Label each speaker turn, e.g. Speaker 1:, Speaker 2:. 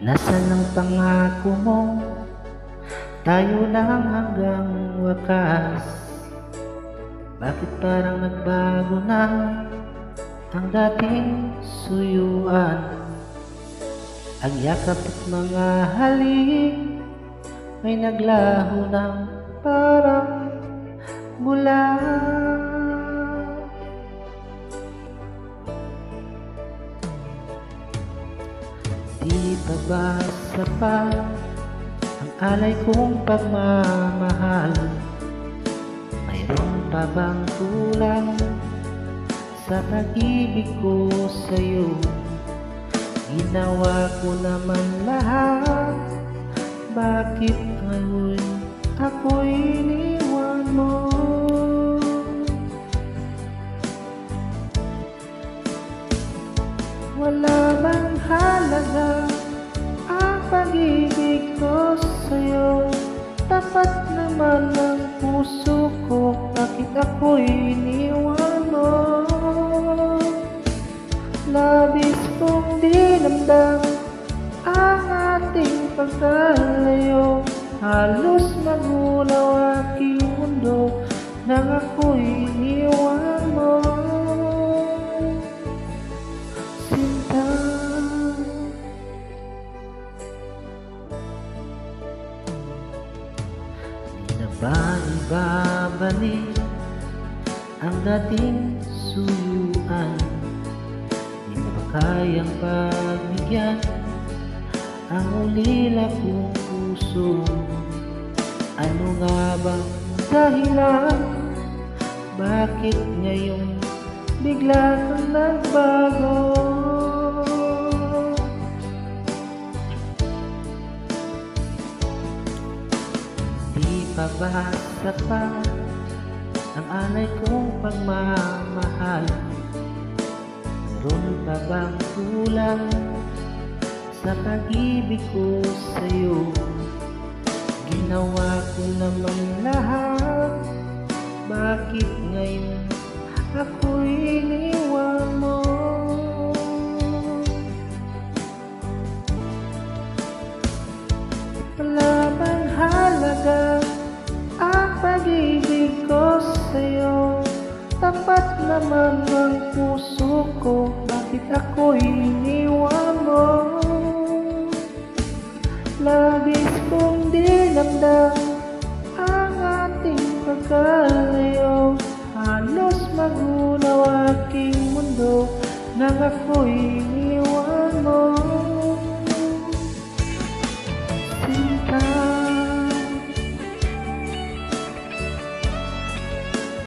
Speaker 1: Nasaan ang pangako mo? Tayo lang hanggang wakas. Bakit parang nagbago na ang dating suyuan? Ang yakap at mga halik ay naglaho ng parang bula. Di pa ba sapat ang alay kong pagmamahal? Mayroon pa bang kulang sa pag-ibig ko sa'yo? Ginawa ko naman lahat, bakit ngayon ako'y iniwan mo? Wala bang halaga ang pag-ibig ko sa'yo? Tapat naman ang puso ko, bakit ako'y iniwan mo? Labis kong dinamdam ang ating pagkalayo, halos magunaw aking mundo nang ako'y iniwan mo. Sinta, di na ba ibabalik ang dating suyuan? Di na ba kayang pagbigyan ang ulila kong puso? Ano nga bang dahilan? Bakit ngayon bigla kang nagbago? Di pa ba sapat ang alay kong pagmamahal? Meron pa bang kulang sa pag-ibig ko sa'yo? Ginawa ko naman lahat, bakit ngayon ako'y iniwan mo? Wala bang halaga ang pag-ibig ko sa'yo? Tapat naman ang puso ko, bakit ako'y iniwan mo? Labis kong dinamdam ang ating pagkalayo, halos magunaw aking mundo nang ako'y iniwan mo.